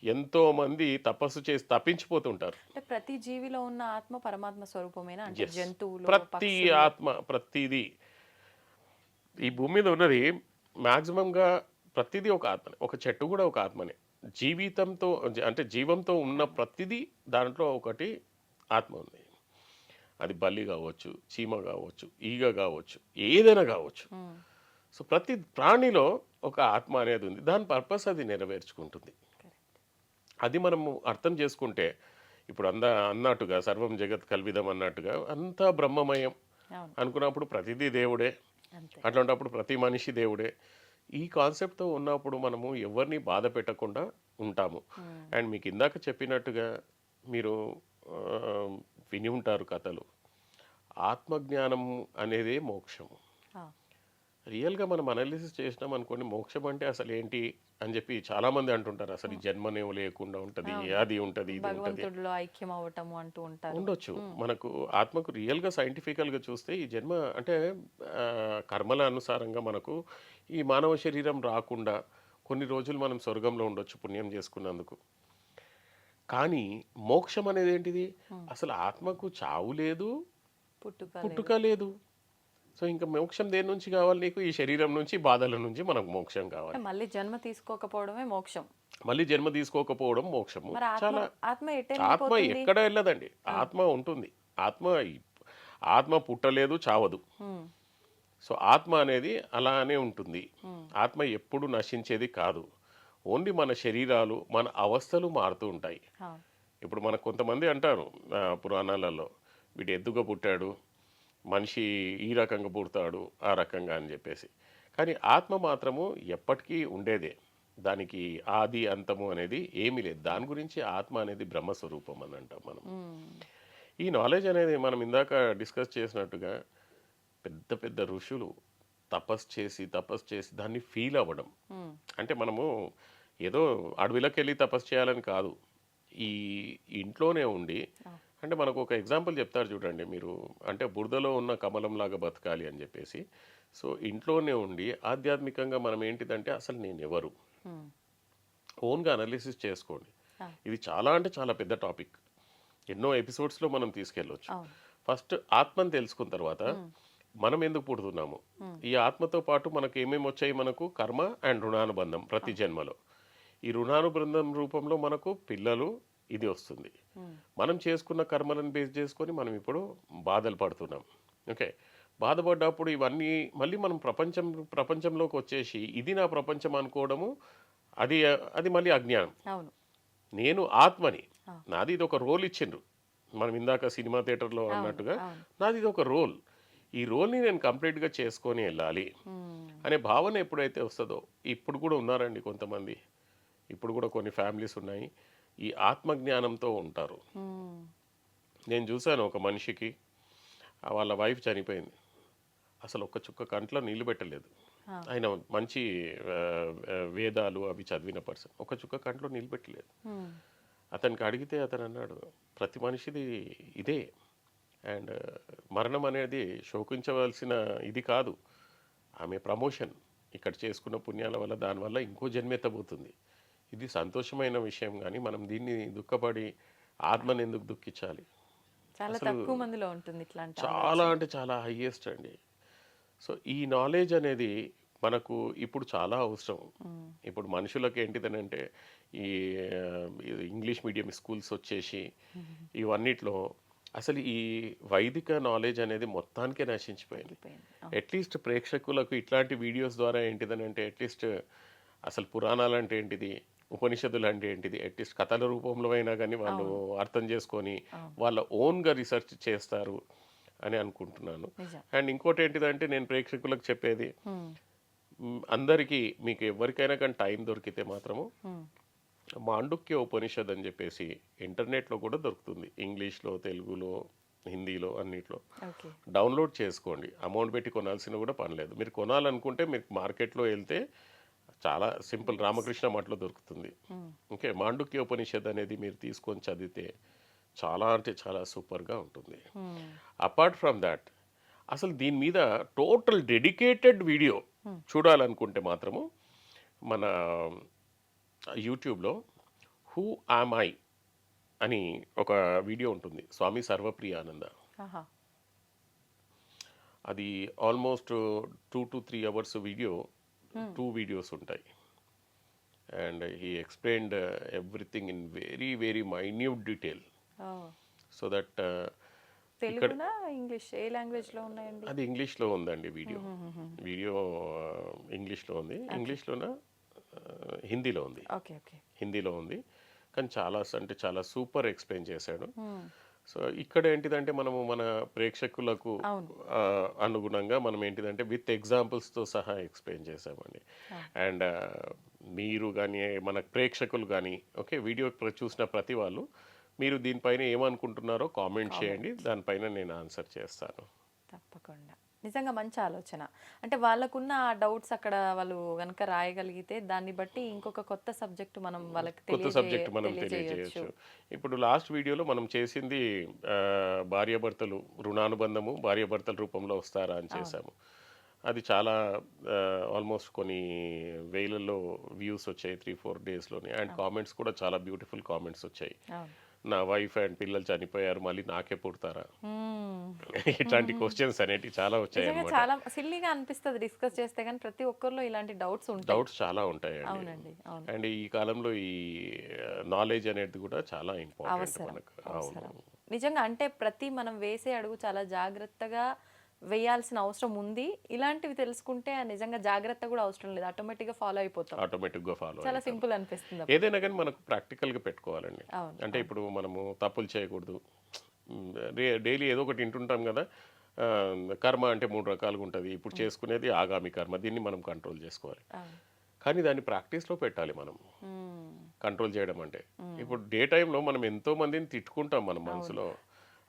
ఎంతో మంది తపస్సు చేసి తప్పించిపోతుంటారు. ప్రతి జీవిలో ఉన్న ఆత్మ పరమాత్మ స్వరూపమేనా? అంటే జంతువులు, ప్రతి ఆత్మ, ప్రతిది ఈ భూమి మీద ఉన్నది మ్యాక్సిమంగా ప్రతిదీ ఒక ఆత్మనే. ఒక చెట్టు కూడా ఒక ఆత్మనే. జీవితంతో అంటే జీవంతో ఉన్న ప్రతిదీ దాంట్లో ఒకటి ఆత్మ ఉంది. అది బల్లి కావచ్చు, చీమ కావచ్చు, ఈగ కావచ్చు, ఏదైనా కావచ్చు. సో ప్రతి ప్రాణిలో ఒక ఆత్మ అనేది ఉంది. దాని పర్పస్ అది నెరవేర్చుకుంటుంది. అది మనము అర్థం చేసుకుంటే, ఇప్పుడు అన్నట్టుగా సర్వం జగత్ కల్విదం అన్నట్టుగా అంతా బ్రహ్మమయం అనుకున్నప్పుడు ప్రతిదీ దేవుడే. అట్లాంటప్పుడు ప్రతి మనిషి దేవుడే. ఈ కాన్సెప్ట్తో ఉన్నప్పుడు మనము ఎవరిని బాధ పెట్టకుండా ఉంటాము. అండ్ మీకు ఇందాక చెప్పినట్టుగా మీరు విని ఉంటారు కథలు, ఆత్మజ్ఞానం అనేదే మోక్షము. రియల్గా మనం అనాలిసిస్ చేసినాం అనుకోండి, మోక్షం అంటే అసలు ఏంటి అని చెప్పి చాలా మంది అంటుంటారు. అసలు ఈ జన్మనే లేకుండా ఉంటుంది, అది ఉంటుంది, ఇది ఉంటుంది, ఐక్యం అవ్వటము అంటూ ఉంటారు. ఉండొచ్చు. మనకు ఆత్మకు రియల్గా సైంటిఫికల్గా చూస్తే ఈ జన్మ అంటే కర్మల అనుసారంగా మనకు ఈ మానవ శరీరం రాకుండా కొన్ని రోజులు మనం స్వర్గంలో ఉండొచ్చు పుణ్యం చేసుకున్నందుకు. కానీ మోక్షం అనేది ఏంటిది? అసలు ఆత్మకు చావు లేదు, పుట్టుక లేదు. సో ఇంకా మోక్షం దేని నుంచి కావాలి నీకు? ఈ శరీరం నుంచి, బాధల నుంచి మనకు మోక్షం కావాలి. మళ్ళీ జన్మ తీసుకోకపోవడమే మోక్షం. మళ్ళీ జన్మ తీసుకోకపోవడం మోక్షము. చాలా ఆత్మ ఎక్కడ వెళ్ళదండి, ఆత్మ ఉంటుంది. ఆత్మ పుట్టలేదు, చావదు. సో ఆత్మ అనేది అలానే ఉంటుంది. ఆత్మ ఎప్పుడు నశించేది కాదు. ఓన్లీ మన శరీరాలు, మన అవస్థలు మారుతూ ఉంటాయి. ఇప్పుడు మనకు కొంతమంది అంటారు పురాణాలలో, వీడు ఎద్దుగా పుట్టాడు, మనిషి ఈ రకంగా పుడతాడు, ఆ రకంగా అని చెప్పేసి. కానీ ఆత్మ మాత్రము ఎప్పటికీ ఉండేదే. దానికి ఆది అంతము అనేది ఏమీ లేదు. దాని గురించి ఆత్మ అనేది బ్రహ్మస్వరూపం అని అంటాం మనం. ఈ నాలెడ్జ్ అనేది మనం ఇందాక డిస్కస్ చేసినట్టుగా పెద్ద పెద్ద ఋషులు తపస్సు చేసి దాన్ని ఫీల్ అవ్వడం. అంటే మనము ఏదో అడవిలోకి వెళ్ళి తపస్సు చేయాలని కాదు, ఈ ఇంట్లోనే ఉండి. అంటే మనకు ఒక ఎగ్జాంపుల్ చెప్తారు చూడండి మీరు, అంటే బురదలో ఉన్న కమలంలాగా బతకాలి అని చెప్పేసి. సో ఇంట్లోనే ఉండి ఆధ్యాత్మికంగా మనం ఏంటిదంటే అసలు నేను ఎవరు ఓన్గా అనాలిసిస్ చేసుకోండి. ఇది చాలా అంటే చాలా పెద్ద టాపిక్, ఎన్నో ఎపిసోడ్స్లో మనం తీసుకెళ్ళవచ్చు. ఫస్ట్ ఆత్మని తెలుసుకున్న తర్వాత మనం ఎందుకు పుడుతున్నాము, ఈ ఆత్మతో పాటు మనకు ఏమేమి వచ్చాయి, మనకు కర్మ అండ్ రుణానుబంధం ప్రతి జన్మలో. ఈ రుణానుబంధం రూపంలో మనకు పిల్లలు ఇది వస్తుంది. మనం చేసుకున్న కర్మలను బేస్ చేసుకొని మనం ఇప్పుడు బాధలు పడుతున్నాం. ఓకే, బాధపడ్డప్పుడు ఇవన్నీ మళ్ళీ మనం ప్రపంచంలోకి వచ్చేసి ఇది నా ప్రపంచం అనుకోవడము, అది మళ్ళీ అజ్ఞానం. నేను ఆత్మని, నాది ఇది ఒక రోల్ ఇచ్చిండ్రు. మనం ఇందాక సినిమా థియేటర్లో అన్నట్టుగా నాది ఇది ఒక రోల్. ఈ రోల్ని నేను కంప్లీట్గా చేసుకొని వెళ్ళాలి అనే భావన ఎప్పుడైతే వస్తుందో, ఇప్పుడు కూడా ఉన్నారండి కొంతమంది, ఇప్పుడు కూడా కొన్ని ఫ్యామిలీస్ ఉన్నాయి, ఈ ఆత్మజ్ఞానంతో ఉంటారు. నేను చూశాను ఒక మనిషికి వాళ్ళ వైఫ్ చనిపోయింది, అసలు ఒక్క చుక్క కంట్లో నీళ్లు పెట్టలేదు. ఆయన మంచి వేదాలు అవి చదివిన పర్సన్, ఒక చుక్క కంట్లో నీళ్ళు పెట్టలేదు. అతనికి అడిగితే అతను అన్నాడు, ప్రతి మనిషిది ఇదే, అండ్ మరణం అనేది శోకించవలసిన ఇది కాదు, ఆమె ప్రమోషన్, ఇక్కడ చేసుకున్న పుణ్యాల వల్ల దానివల్ల ఇంకో జన్మెత్తబోతుంది, ఇది సంతోషమైన విషయం. కానీ మనం దీన్ని దుఃఖపడి ఆత్మని ఎందుకు దుఃఖించాలి? చాలా తక్కువ మందిలో ఉంటుంది ఇట్లాంటి చాలా అంటే చాలా హైయెస్ట్ అండి. సో ఈ నాలెడ్జ్ అనేది మనకు ఇప్పుడు చాలా అవసరం. ఇప్పుడు మనుషులకు ఏంటిదనంటే ఈ ఇంగ్లీష్ మీడియం స్కూల్స్ వచ్చేసి ఇవన్నిట్లో అసలు ఈ వైదిక నాలెడ్జ్ అనేది మొత్తానికే నశించిపోయింది. అట్లీస్ట్ ప్రేక్షకులకు ఇట్లాంటి వీడియోస్ ద్వారా ఏంటిదనంటే అట్లీస్ట్ అసలు పురాణాలు అంటే ఏంటిది, ఉపనిషత్తులు అంటే ఏంటిది, అట్లీస్ట్ కథల రూపంలో అయినా కానీ వాళ్ళు అర్థం చేసుకొని వాళ్ళ ఓన్గా రీసెర్చ్ చేస్తారు అని అనుకుంటున్నాను. అండ్ ఇంకోటి ఏంటిదంటే నేను ప్రేక్షకులకు చెప్పేది, అందరికీ మీకు ఎవరికైనా కానీ టైం దొరికితే మాత్రము మాండుక్య ఉపనిషద్ అని చెప్పేసి ఇంటర్నెట్లో కూడా దొరుకుతుంది, ఇంగ్లీష్లో, తెలుగులో, హిందీలో, అన్నిట్లో డౌన్లోడ్ చేసుకోండి. అమౌంట్ పెట్టి కొనాల్సిన కూడా పని లేదు. మీరు కొనాలనుకుంటే మీరు మార్కెట్లో వెళ్తే చాలా సింపుల్ రామకృష్ణ మఠలో దొరుకుతుంది. ఓకే, మాండుక్య ఉపనిషద్ అనేది మీరు తీసుకొని చదివితే చాలా అంటే చాలా సూపర్గా ఉంటుంది. అపార్ట్ ఫ్రమ్ దాట్ అసలు దీని మీద టోటల్ డెడికేటెడ్ వీడియో చూడాలనుకుంటే మాత్రము మన యూట్యూబ్లో హూ ఆమ్ ఐ అని ఒక వీడియో ఉంటుంది, స్వామి సర్వప్రియానంద. అది almost 2 to 3 hours video, 2 videos ఉంటాయి. And he explained everything in very very minute detail. So that తెలుగునా ఇంగ్లీష్ ఏ లాంగ్వేజ్ లో ఉన్నాయండి? అది ఇంగ్లీష్లో ఉందండి వీడియో ఇంగ్లీష్లో ఉంది. ఇంగ్లీష్లోనా హిందీలో ఉంది? హిందీలో ఉంది, కానీ చాలా అంటే చాలా సూపర్ ఎక్స్ప్లెయిన్ చేశాడు. సో ఇక్కడ ఏంటిదంటే మనము మన ప్రేక్షకులకు అనుగుణంగా మనం ఏంటిదంటే విత్ ఎగ్జాంపుల్స్తో సహా ఎక్స్ప్లెయిన్ చేసామండి. అండ్ మీరు కానీ మన ప్రేక్షకులు కానీ ఓకే వీడియో చూసిన ప్రతి వాళ్ళు మీరు దీనిపైన ఏమనుకుంటున్నారో కామెంట్ చేయండి, దానిపైన నేను ఆన్సర్ చేస్తాను. తప్పకుండా, నిజంగా మంచి ఆలోచన. అంటే వాళ్ళకున్న ఆ డౌట్స్ అక్కడ వాళ్ళు కనుక రాయగలిగితే దాన్ని బట్టి ఇంకొక కొత్త సబ్జెక్ట్ మనం వాళ్ళకి కొత్త సబ్జెక్ట్ మనం తెలియజేయచ్చు. ఇప్పుడు లాస్ట్ వీడియోలో మనం చేసింది భార్యాభర్తలు రుణానుబంధము భార్యాభర్తల రూపంలో వస్తారా అని చేశాము. అది చాలా ఆల్మోస్ట్ కొన్ని వేలలో వ్యూస్ వచ్చాయి 3-4 డేస్లోనే. అండ్ కామెంట్స్ కూడా చాలా బ్యూటిఫుల్ కామెంట్స్ వచ్చాయి. నా వైఫ్ అండ్ పిల్లలు చనిపోయారు, మళ్ళీ నాకే పుడతారా, ఇట్లాంటి క్వశ్చన్స్ అనేటివి చాలా వచ్చాయి. చాలా సిల్లీగా అనిపిస్తుంది డిస్కస్ చేస్తే, కానీ ప్రతి ఒక్కరిలో ఇలాంటి డౌట్స్ చాలా ఉంటాయండి. అండ్ ఈ కాలంలో ఈ నాలెడ్జ్ అనేది కూడా చాలా ఇంపార్టెంట్ మనకు. నిజంగా అంటే ప్రతి మనం వేసే అడుగు చాలా జాగ్రత్తగా వేయాల్సిన అవసరం ఉంది. ఇలాంటివి తెలుసుకుంటే నిజంగా జాగ్రత్త కూడా అవసరం లేదు, ఆటోమేటిక్గా ఫాలో అయిపోతాం. చాలా సింపుల్ అనిపిస్తుంది. ఏదైనా కానీ మనకు ప్రాక్టికల్గా పెట్టుకోవాలండి. అంటే ఇప్పుడు మనము తప్పులు చేయకూడదు. డైలీ ఏదో ఒకటి వింటుంటాం కదా, కర్మ అంటే 3 రకాలుగా ఉంటుంది. ఇప్పుడు చేసుకునేది ఆగామి కర్మ, దీన్ని మనం కంట్రోల్ చేసుకోవాలి. కానీ దాన్ని ప్రాక్టీస్లో పెట్టాలి మనం కంట్రోల్ చేయడం అంటే. ఇప్పుడు డే టైంలో మనం ఎంతో మందిని తిట్టుకుంటాం మన మనసులో,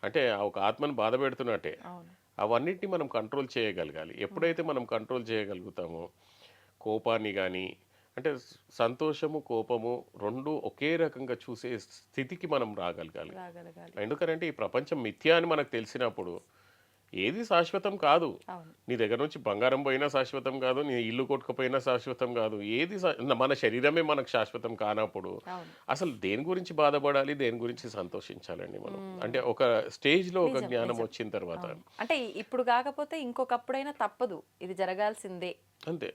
అంటే ఒక ఆత్మను బాధ పెడుతున్నట్టే. అవన్నిటిని మనం కంట్రోల్ చేయగలగాలి. ఎప్పుడైతే మనం కంట్రోల్ చేయగలుగుతామో కోపాన్ని కానీ, అంటే సంతోషము కోపము రెండు ఒకే రకంగా చూసే స్థితికి మనం రాగలగాలి. ఎందుకంటే ఈ ప్రపంచం మిథ్యా అని మనకు తెలిసినప్పుడు ఏది శాశ్వతం కాదు. నీ దగ్గర నుంచి బంగారం పోయినా శాశ్వతం కాదు, నీ ఇల్లు కొట్టుకుపోయినా శాశ్వతం కాదు. ఏది మన శరీరమే మనకు శాశ్వతం కానప్పుడు అసలు దేని గురించి బాధపడాలి, దేని గురించి సంతోషించాలండి మనం? అంటే ఒక స్టేజ్లో ఒక జ్ఞానం వచ్చిన తర్వాత, అంటే ఇప్పుడు కాకపోతే ఇంకొకప్పుడైనా తప్పదు, ఇది జరగాల్సిందే అంతే.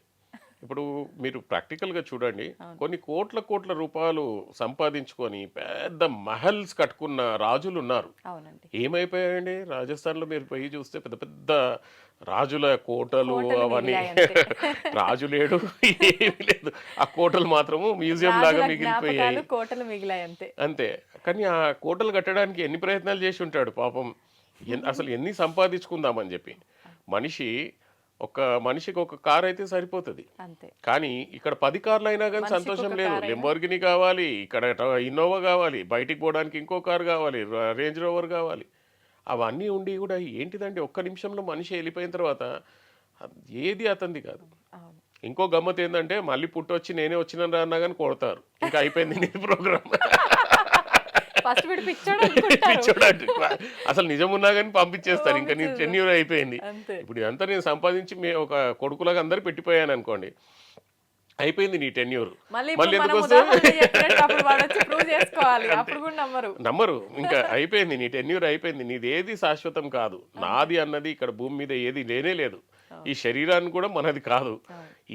ఇప్పుడు మీరు ప్రాక్టికల్గా చూడండి, కొన్ని కోట్ల రూపాయలు సంపాదించుకొని పెద్ద మహల్స్ కట్టుకున్న రాజులు ఉన్నారు. ఏమైపోయాయండి? రాజస్థాన్లో మీరు పోయి చూస్తే పెద్ద పెద్ద రాజుల కోటలు అవన్నీ, రాజు లేడు, ఏమీ లేదు. ఆ కోటలు మాత్రము మ్యూజియం లాగా మిగిలిపోయాయి అంతే. కానీ ఆ కోటలు కట్టడానికి ఎన్ని ప్రయత్నాలు చేసి ఉంటాడు పాపం, అసలు ఎన్ని సంపాదించుకుందామని చెప్పి. మనిషి ఒక మనిషికి ఒక కార్ అయితే సరిపోతుంది. అంతే. కానీ ఇక్కడ 10 కార్లు అయినా కానీ సంతోషం లేదు. లెంబోర్గిని కావాలి, ఇక్కడ ఇన్నోవా కావాలి, బయటికి పోవడానికి ఇంకో కార్ కావాలి, రేంజ్ రోవర్ కావాలి. అవన్నీ ఉండి కూడా ఏంటిదంటే ఒక్క నిమిషంలో మనిషి వెళ్ళిపోయిన తర్వాత ఏది అతనిది కాదు. అవును. ఇంకో గమ్మత్ ఏంటంటే మళ్ళీ పుట్టొచ్చి నేనే వచ్చినాను రా అన్నా కానీ కొడతారు. ఇంకా అయిపోయింది నీ ప్రోగ్రామ్. ఫస్ట్ వీడు పిచ్చోడు అనుకుంటారు. అసలు నిజం ఉన్నా కానీ పంపించేస్తారు. ఇంకా నీ టెన్యూర్ అయిపోయింది. అంతే. ఇప్పుడు ఇదంతా నేను సంపాదించి ఒక కొడుకులాగా అందరు పెట్టిపోయాను అనుకోండి, అయిపోయింది నీ టెన్యూర్. మళ్ళీ ఎందుకు వస్తే నమ్మరు. ఇంకా అయిపోయింది నీ టెన్యూర్ అయిపోయింది. నీది ఏది శాశ్వతం కాదు. నాది అన్నది ఇక్కడ భూమి మీద ఏది లేనే లేదు. ఈ శరీరాన్ని కూడా మనది కాదు.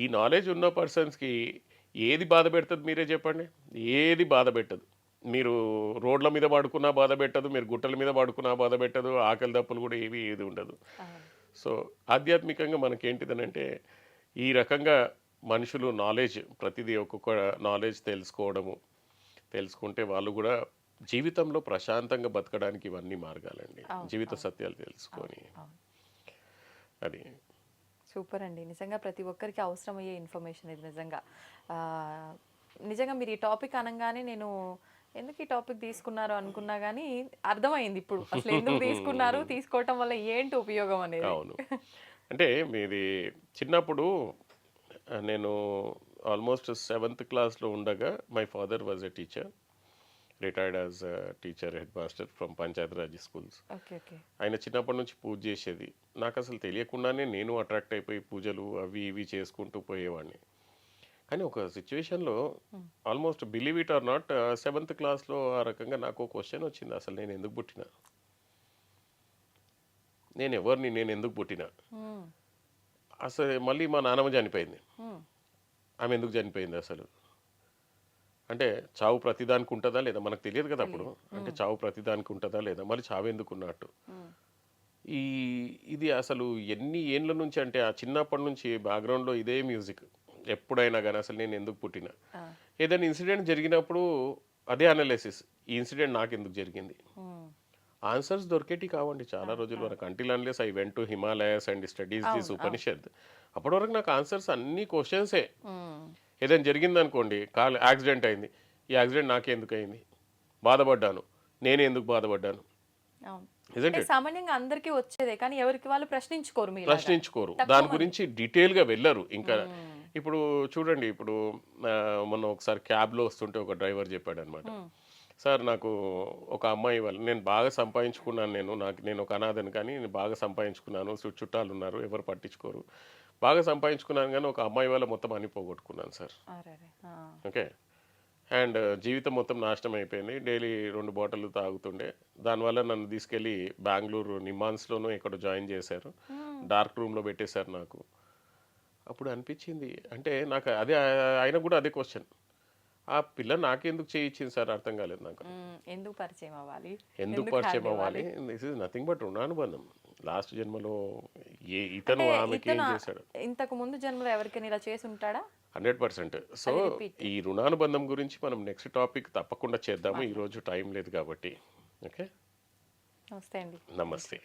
ఈ నాలెడ్జ్ ఉన్న పర్సన్స్కి ఏది బాధ పెడుతుంది మీరే చెప్పండి? ఏది బాధ పెట్టదు. మీరు రోడ్ల మీద పడుకున్నా బాధ పెట్టదు, మీరు గుట్టల మీద పడుకున్నా బాధ పెట్టదు, ఆకలి దప్పులు కూడా ఏది ఉండదు. సో ఆధ్యాత్మికంగా మనకేంటిదనంటే ఈ రకంగా మనుషులు నాలెడ్జ్ ప్రతిదీ ఒక్కొక్క నాలెడ్జ్ తెలుసుకుంటే వాళ్ళు కూడా జీవితంలో ప్రశాంతంగా బతకడానికి ఇవన్నీ మార్గాలండి. జీవిత సత్యాలు తెలుసుకొని అది సూపర్ అండి. నిజంగా ప్రతి ఒక్కరికి అవసరమయ్యే ఇన్ఫర్మేషన్ ఇది. నిజంగా మీరు ఈ టాపిక్ అనగానే నేను ఎందుకు ఈ టాపిక్ తీసుకున్నారు అనుకున్నా కానీ అర్థమైంది ఇప్పుడు అసలు ఎందుకు తీసుకున్నారు, తీసుకోవటం వల్ల ఏంటి ఉపయోగం అనేది. అవును. అంటే మీది చిన్నప్పుడు నేను ఆల్మోస్ట్ 7th క్లాస్లో ఉండగా my father was a teacher, retired as teacher head master from Panchayati Raj schools. ఆయన చిన్నప్పటి నుంచి పూజ చేసేది. నాకు అసలు తెలియకుండానే నేను అట్రాక్ట్ అయిపోయి పూజలు అవి ఇవి చేసుకుంటూ పోయేవాడిని. కానీ ఒక సిచ్యువేషన్లో almost believe it or not 7th క్లాస్లో ఆ రకంగా నాకు క్వశ్చన్ వచ్చింది, అసలు నేను ఎందుకు పుట్టినా, నేను ఎవరిని, నేను ఎందుకు పుట్టినా. అసలు మళ్ళీ మా నాన్నమ్మ చనిపోయింది. ఆమె ఎందుకు చనిపోయింది అసలు అంటే చావు ప్రతిదానికి ఉంటుందా లేదా మనకు తెలియదు కదా అప్పుడు. అంటే చావు ప్రతిదానికి ఉంటుందా లేదా, మళ్ళీ చావు ఎందుకున్నట్టు. ఇది అసలు ఎన్ని ఏండ్ల నుంచి అంటే ఆ చిన్నప్పటి నుంచి బ్యాక్గ్రౌండ్లో ఇదే మ్యూజిక్ ఎప్పుడైనా కానీ అసలు నేను ఎందుకు పుట్టినా. ఏదైనా ఇన్సిడెంట్ జరిగినప్పుడు అదే అనాలిసిస్, ఈ ఇన్సిడెంట్ నాకు ఎందుకు జరిగింది. ఆన్సర్స్ దొరికేటి కావండి చాలా రోజుల వరకు. Until unless I went to Himalayas and studies this Upanishad. అప్పటి వరకు నాకు ఆన్సర్స్ అన్ని క్వశ్చన్సే. ఏదైనా జరిగింది అనుకోండి, యాక్సిడెంట్ అయింది, ఈ యాక్సిడెంట్ నాకే ఎందుకు అయింది, బాధపడ్డాను, నేనే ఎందుకు బాధపడ్డాను. సామాన్యంగా అందరికీ వచ్చేదే కానీ ఎవరికి వాళ్ళు ప్రశ్నించుకోరు, దాని గురించి డీటెయిల్గా వెళ్ళరు. ఇంకా ఇప్పుడు చూడండి, ఇప్పుడు మొన్న ఒకసారి క్యాబ్లో వస్తుంటే ఒక డ్రైవర్ చెప్పాడు అనమాట, సార్ నాకు ఒక అమ్మాయి వాళ్ళు, నేను బాగా సంపాదించుకున్నాను, నేను ఒక అనాథని కానీ నేను బాగా సంపాదించుకున్నాను, చుట్టాలు ఉన్నారు ఎవరు పట్టించుకోరు, బాగా సంపాదించుకున్నాను కానీ ఒక అమ్మాయి వల్ల మొత్తం అన్ని పోగొట్టుకున్నాను సార్. ఓకే, అండ్ జీవితం మొత్తం నాశనం అయిపోయింది. డైలీ 2 బాటిల్ తాగుతుండే. దానివల్ల నన్ను తీసుకెళ్ళి బెంగళూరు నిమాన్స్లోనూ ఎక్కడో జాయిన్ చేశారు, డార్క్ రూమ్లో పెట్టేశారు నాకు. అప్పుడు అనిపించింది, అంటే నాకు అదే ఆయన కూడా అదే క్వశ్చన్, ఆ పిల్ల నాకెందుకు చేయించింది సార్ అర్థం కాలేదు నాకు. ఎందుకు పరిచయం అవ్వాలి. దిస్ ఇస్ నథింగ్ బట్ రుణానుబంధం. లాస్ట్ జన్మలో ఇతను ఆమెకి ఏం చేశాడు, ఇంతకు ముందు జన్మలో ఎవరికైనా ఇలా చేసి ఉంటాడా? 100%. సో ఈ రుణానుబంధం గురించి మనం నెక్స్ట్ టాపిక్ తప్పకుండా చేద్దాము. ఈరోజు టైం లేదు కాబట్టి. ఓకే, నమస్తే అండి. నమస్తే.